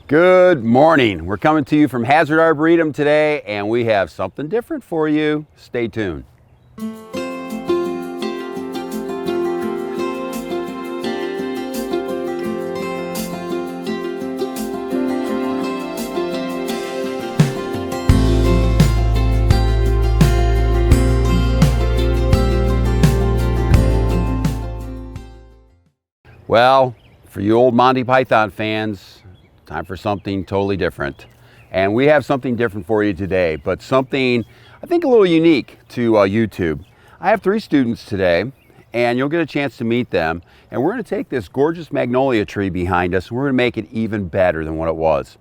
Good morning. We're coming to you from Hazard Arboretum today, and we have something different for you. Stay tuned. Well, for you old Monty Python fans, time for something totally different. And we have something different for you today, but something I think a little unique to YouTube. I have 3 students today, and you'll get a chance to meet them. And we're going to take this gorgeous magnolia tree behind us, and we're going to make it even better than what it was.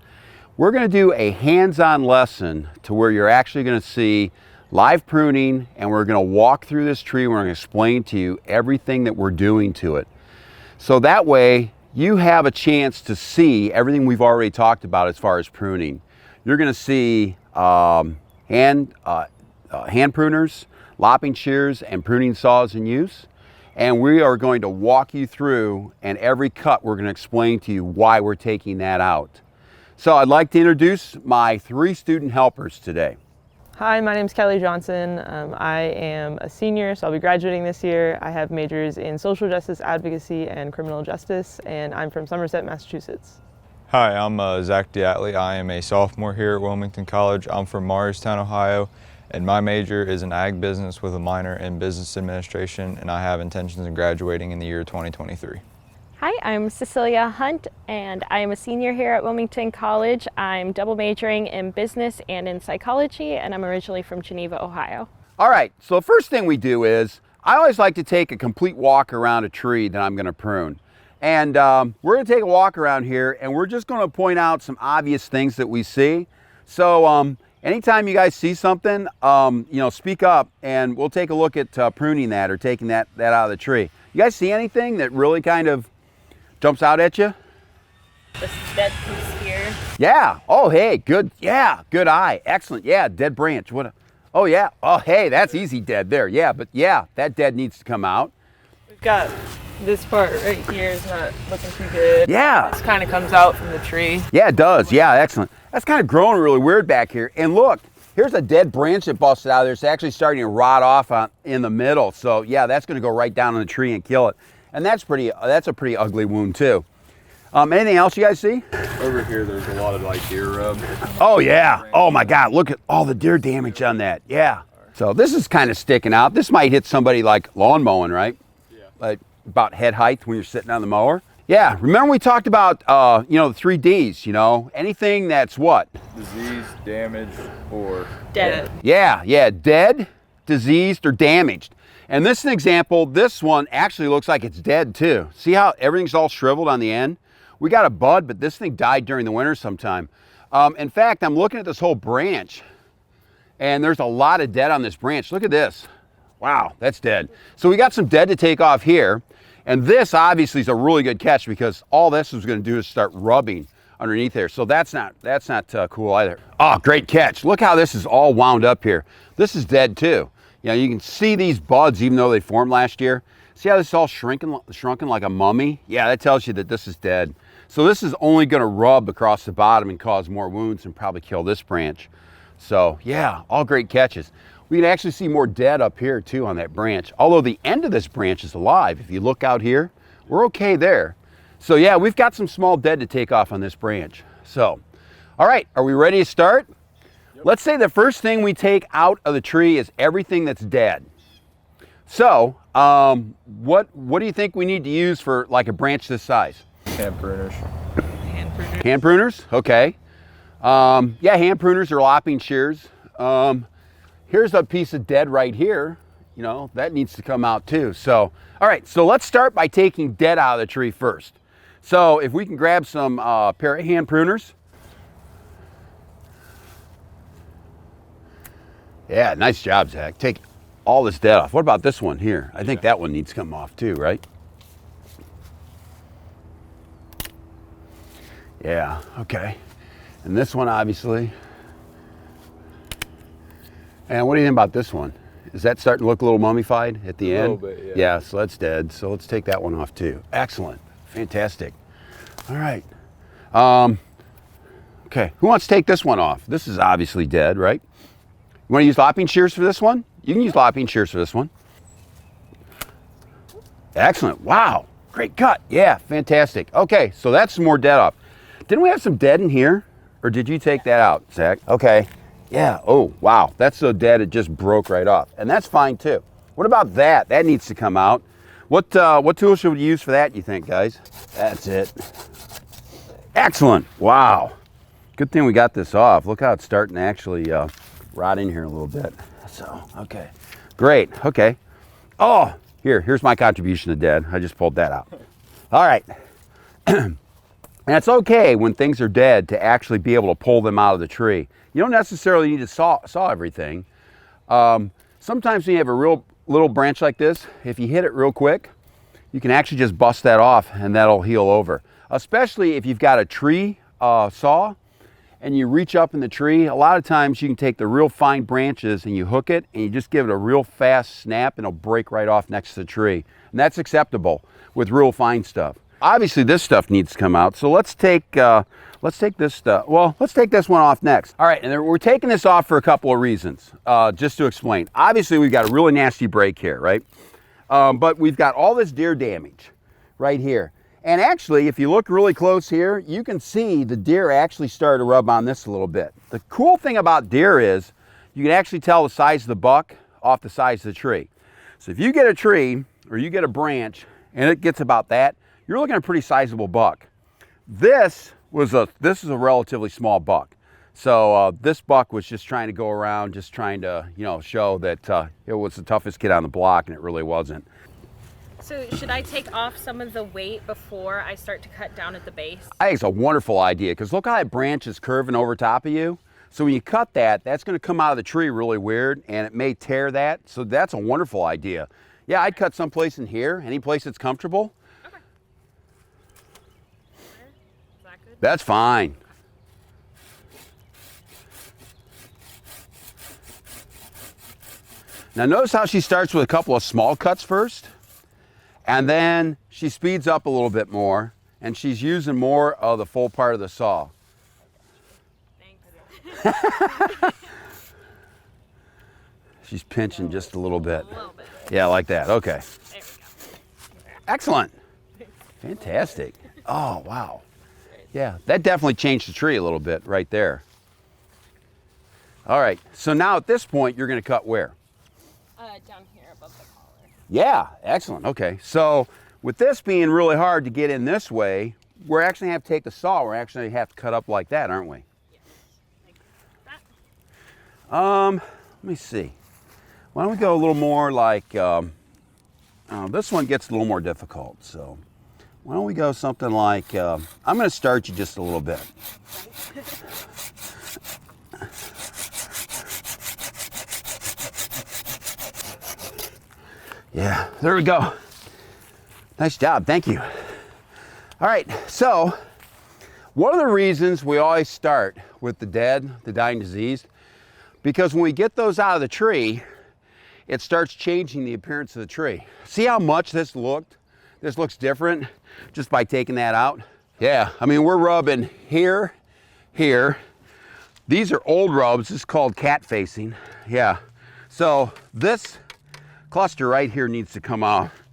We're going to do a hands-on lesson to where you're actually going to see live pruning, and we're going to walk through this tree. We're going to explain to you everything that we're doing to it. So that way, you have a chance to see everything we've already talked about as far as pruning. You're going to see hand pruners, lopping shears, and pruning saws in use. And we are going to walk you through, and every cut we're going to explain to you why we're taking that out. So I'd like to introduce my 3 student helpers today. Hi, my name is Kelly Johnson. I am a senior, so I'll be graduating this year. I have majors in social justice advocacy and criminal justice, and I'm from Somerset, Massachusetts. Hi, I'm Zach Diatley. I am a sophomore here at Wilmington College. I'm from Morristown, Ohio, and my major is in ag business with a minor in business administration, and I have intentions of graduating in the year 2023. Hi, I'm Cecilia Hunt, and I am a senior here at Wilmington College. I'm double majoring in business and in psychology, and I'm originally from Geneva, Ohio. All right, so the first thing we do is, I always like to take a complete walk around a tree that I'm going to prune. And we're going to take a walk around here, and we're just going to point out some obvious things that we see. So anytime you guys see something, speak up, and we'll take a look at pruning that or taking that out of the tree. You guys see anything that really kind of jumps out at you? This dead piece here. Yeah. Oh, hey, good. Yeah, good eye. Excellent. Yeah, dead branch. Oh, yeah. Oh, hey, that's easy dead there. Yeah, but yeah, that dead needs to come out. We've got this part right here is not looking too good. Yeah. This kind of comes out from the tree. Yeah, it does. Yeah, excellent. That's kind of growing really weird back here. And look, here's a dead branch that busted out of there. It's actually starting to rot off in the middle. So yeah, that's going to go right down on the tree and kill it. And that's a pretty ugly wound too. Anything else you guys see? Over here, there's a lot of deer rub. Oh yeah. Oh my God, look at all the deer damage on that. Yeah. So this is kind of sticking out. This might hit somebody like lawn mowing, right? Yeah. Like about head height when you're sitting on the mower. Yeah, remember we talked about, the 3 Ds, anything that's what? Disease, damage, or Dead. Yeah, dead, diseased, or damaged. And this is an example. This one actually looks like it's dead too. See how everything's all shriveled on the end? We got a bud, but this thing died during the winter sometime. In fact, I'm looking at this whole branch, and there's a lot of dead on this branch. Look at this. Wow, that's dead. So we got some dead to take off here. And this obviously is a really good catch because all this is going to do is start rubbing underneath there. So that's not cool either. Oh, great catch. Look how this is all wound up here. This is dead too. You can see these buds even though they formed last year. See how this is all shrunken like a mummy? Yeah, that tells you that this is dead. So this is only going to rub across the bottom and cause more wounds and probably kill this branch. So yeah, all great catches. We can actually see more dead up here too on that branch. Although the end of this branch is alive. If you look out here, we're okay there. So yeah, we've got some small dead to take off on this branch. So, all right, are we ready to start? Yep. Let's say the first thing we take out of the tree is everything that's dead. So, what do you think we need to use for like a branch this size? hand pruners. Hand pruners? Okay. Yeah, hand pruners or lopping shears. Here's a piece of dead right here. That needs to come out too. So, all right, so let's start by taking dead out of the tree first. So if we can grab some pair of hand pruners. Yeah, nice job, Zach. Take all this dead off. What about this one here? I think that one needs to come off too, right? Yeah, okay. And this one, obviously. And what do you think about this one? Is that starting to look a little mummified at the end? A little bit, yeah. Yeah, so that's dead. So let's take that one off too. Excellent. Fantastic. All right. Okay, who wants to take this one off? This is obviously dead, right? You want to use lopping shears for this one? You can use lopping shears for this one. Excellent. Wow. Great cut. Yeah, fantastic. Okay, so that's some more dead off. Didn't we have some dead in here? Or did you take that out, Zach? Okay. Yeah. Oh, wow. That's so dead it just broke right off. And that's fine too. What about that? That needs to come out. What tool should we use for that, you think, guys? That's it. Excellent. Wow. Good thing we got this off. Look how it's starting to actually rot in here a little bit. So, okay. Great. Okay. Oh, here's my contribution to dead. I just pulled that out. All right. And it's okay when things are dead to actually be able to pull them out of the tree. You don't necessarily need to saw everything. Sometimes when you have a real little branch like this, if you hit it real quick, you can actually just bust that off and that'll heal over. Especially if you've got a tree saw and you reach up in the tree, a lot of times you can take the real fine branches and you hook it and you just give it a real fast snap and it'll break right off next to the tree. And that's acceptable with real fine stuff. Obviously this stuff needs to come out, so let's take this stuff. Well, let's take this one off next. All right, and we're taking this off for a couple of reasons, just to explain. Obviously we've got a really nasty break here, right? But we've got all this deer damage right here. And actually, if you look really close here, you can see the deer actually started to rub on this a little bit. The cool thing about deer is you can actually tell the size of the buck off the size of the tree. So if you get a tree or you get a branch and it gets about that, you're looking at a pretty sizable buck. This is a relatively small buck. So this buck was just trying to go around, just trying to, show that it was the toughest kid on the block, and it really wasn't. So should I take off some of the weight before I start to cut down at the base? I think it's a wonderful idea, because look how that branch is curving over top of you. So when you cut that, that's going to come out of the tree really weird, and it may tear that. So that's a wonderful idea. Yeah, I'd cut someplace in here, any place that's comfortable. Okay. Is that good? That's fine. Now notice how she starts with a couple of small cuts first, and then she speeds up a little bit more, and she's using more of the full part of the saw. Thanks. She's pinching just a little bit. A little bit. Yeah, like that. Okay. There we go. Excellent. Fantastic. Oh, wow. Yeah, that definitely changed the tree a little bit right there. All right, so now at this point, you're going to cut where? Down here above the collar. Yeah, excellent. Okay, so with this being really hard to get in this way, we're actually going to have to take the saw. We're actually going to have to cut up like that, aren't we? Yes. Like that. Let me see. Why don't we go a little more like, this one gets a little more difficult, so why don't we go something like, I'm going to start you just a little bit. Yeah, there we go. Nice job, thank you. All right, so one of the reasons we always start with the dead, the dying, diseased, because when we get those out of the tree, it starts changing the appearance of the tree. See how much this looked? This looks different just by taking that out. Yeah, I mean, we're rubbing here, here. These are old rubs, this is called cat facing. Yeah, so this cluster right here needs to come off.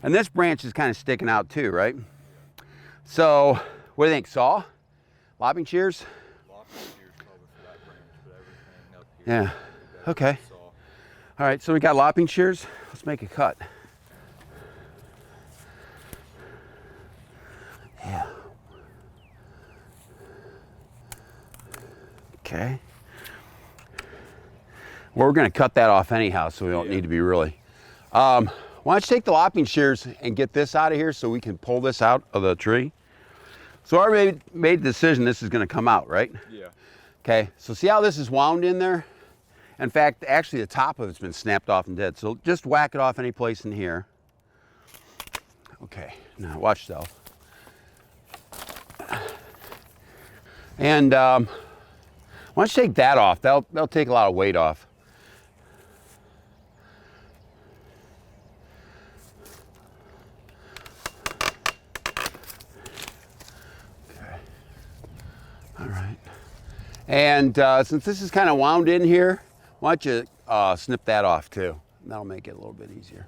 And this branch is kind of sticking out too, right? So, what do you think, saw? Lopping shears? Lopping shears probably for that branch, but everything up here. Yeah, okay. All right, so we got lopping shears. Let's make a cut. Yeah. Okay. Well, we're going to cut that off anyhow, so we don't need to be really. Why don't you take the lopping shears and get this out of here so we can pull this out of the tree? So I already made the decision this is going to come out, right? Yeah. Okay, so see how this is wound in there? In fact, actually the top of it's been snapped off and dead. So just whack it off any place in here. Okay, now watch yourself. And why don't you take that off? That'll take a lot of weight off. All right. And since this is kind of wound in here, why don't you snip that off too? That'll make it a little bit easier.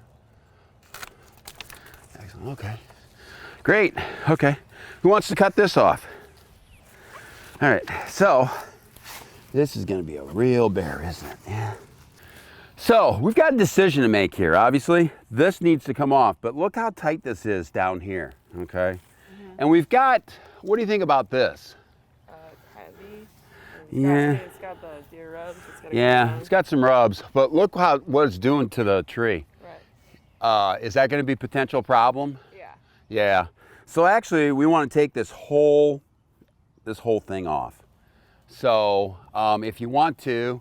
Excellent. Okay. Great. Okay. Who wants to cut this off? All right. So this is going to be a real bear, isn't it? Yeah. So we've got a decision to make here. Obviously, this needs to come off, but look how tight this is down here. Okay. And we've got, what do you think about this? Heavy. Yeah. It's got the deer rubs. Yeah, it's got some rubs, but look what it's doing to the tree. Right. Is that going to be a potential problem? Yeah. Yeah. So actually, we want to take this whole thing off. So if you want to,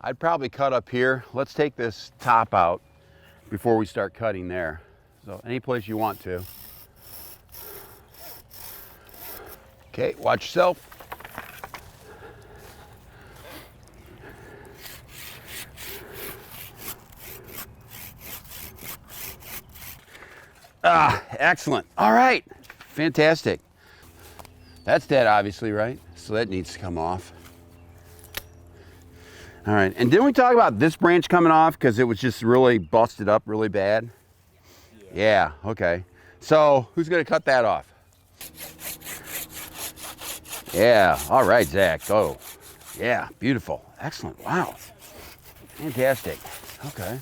I'd probably cut up here. Let's take this top out before we start cutting there. So any place you want to. Okay, watch yourself. Excellent. All right, fantastic. That's dead, obviously, right? So that needs to come off. All right, and didn't we talk about this branch coming off because it was just really busted up really bad? Yeah, okay. So who's gonna cut that off? Yeah, all right, Zach, go. Yeah, beautiful, excellent, wow. Fantastic, okay.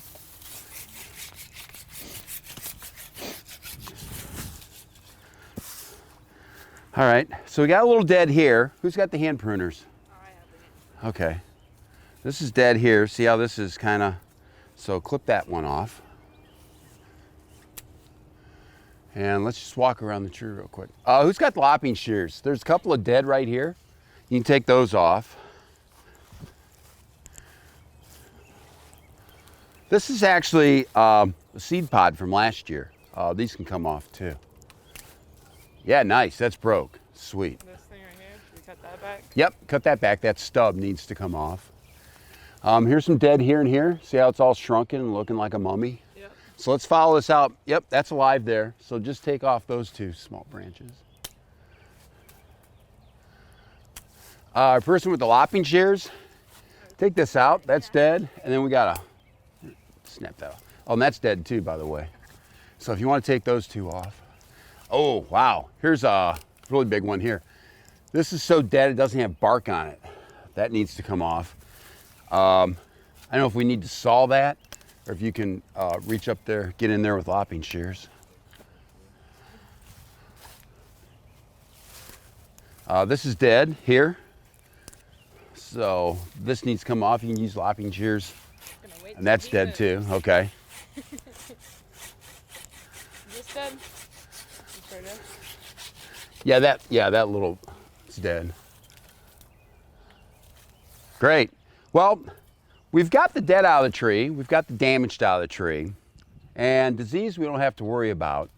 All right, so we got a little dead here. Who's got the hand pruners? I have it. Okay, this is dead here. See how this is kind of, so clip that one off. And let's just walk around the tree real quick. Who's got the lopping shears? There's a couple of dead right here. You can take those off. This is actually a seed pod from last year. These can come off too. Yeah, nice, that's broke, sweet. This thing right here, should we cut that back? Yep, cut that back. That stub needs to come off. Here's some dead here and here. See how it's all shrunken and looking like a mummy? Yep. So let's follow this out. Yep, that's alive there. So just take off those two small branches. Our person with the lopping shears, take this out. That's dead. And then we gotta snap that off. Oh, and that's dead too, by the way. So if you want to take those two off. Oh, wow. Here's a really big one here. This is so dead it doesn't have bark on it. That needs to come off. I don't know if we need to saw that or if you can reach up there, get in there with lopping shears. This is dead here. So this needs to come off. You can use lopping shears. And that's dead too, okay. Is this dead? Yeah, that little is dead. Great. Well, we've got the dead out of the tree. We've got the damaged out of the tree. And disease we don't have to worry about.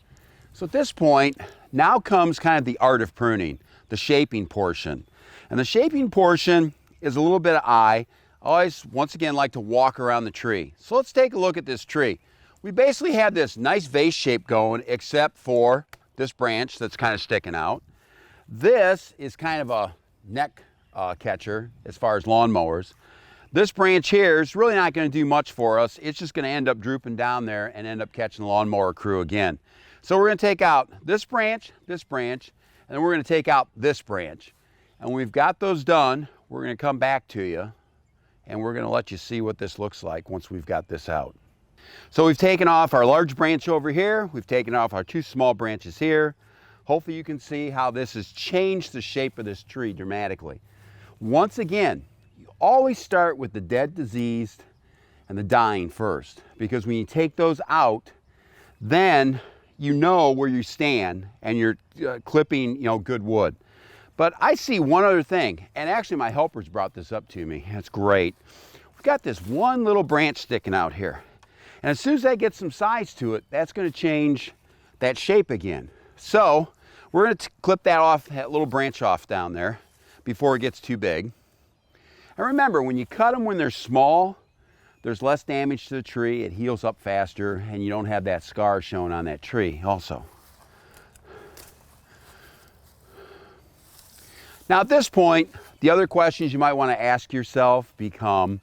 So at this point, now comes kind of the art of pruning, the shaping portion. And the shaping portion is a little bit of eye. I always, once again, like to walk around the tree. So let's take a look at this tree. We basically have this nice vase shape going, except for this branch that's kind of sticking out. This is kind of a neck catcher as far as lawnmowers. This branch here is really not going to do much for us. It's just going to end up drooping down there and end up catching the lawnmower crew again. So we're going to take out this branch, and then we're going to take out this branch. And when we've got those done, we're going to come back to you and we're going to let you see what this looks like once we've got this out. So we've taken off our large branch over here. We've taken off our two small branches here. Hopefully you can see how this has changed the shape of this tree dramatically. Once again, you always start with the dead, diseased, and the dying first, because when you take those out, then you know where you stand and you're clipping, good wood. But I see one other thing, and actually my helpers brought this up to me. It's great. We've got this one little branch sticking out here. And as soon as that gets some size to it, that's going to change that shape again. So we're going to clip that off, that little branch off down there before it gets too big. And remember, when you cut them when they're small, there's less damage to the tree, it heals up faster, and you don't have that scar showing on that tree also. Now at this point, the other questions you might want to ask yourself become,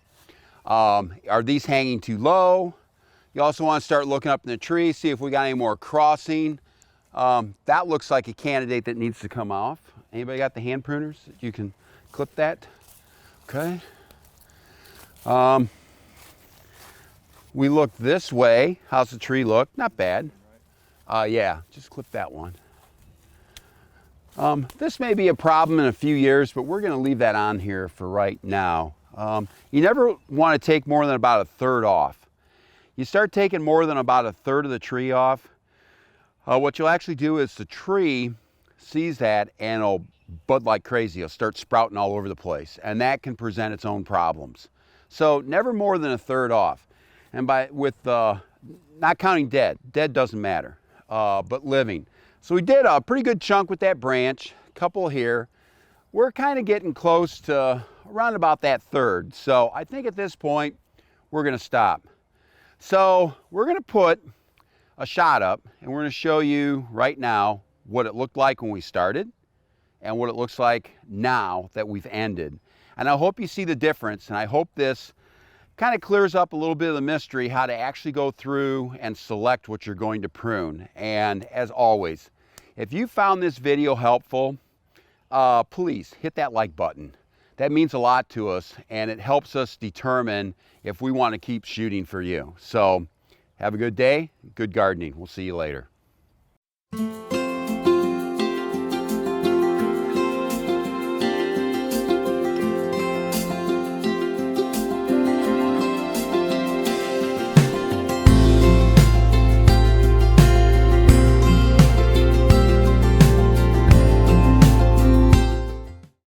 are these hanging too low? You also want to start looking up in the tree, see if we got any more crossing. That looks like a candidate that needs to come off. Anybody got the hand pruners? You can clip that. Okay. We look this way. How's the tree look? Not bad. Yeah, just clip that one. This may be a problem in a few years, but we're going to leave that on here for right now. You never want to take more than about a third off. You start taking more than about a third of the tree off, what you'll actually do is the tree sees that and it'll bud like crazy. It'll start sprouting all over the place, and that can present its own problems. So never more than a third off. And not counting dead doesn't matter, but living. So we did a pretty good chunk with that branch, a couple here. We're kind of getting close to around about that third. So I think at this point, we're gonna stop. So we're gonna put a shot up and we're gonna show you right now what it looked like when we started and what it looks like now that we've ended. And I hope you see the difference, and I hope this kind of clears up a little bit of the mystery how to actually go through and select what you're going to prune. And as always, if you found this video helpful, please hit that like button. That means a lot to us, and it helps us determine if we want to keep shooting for you. So have a good day, good gardening. We'll see you later.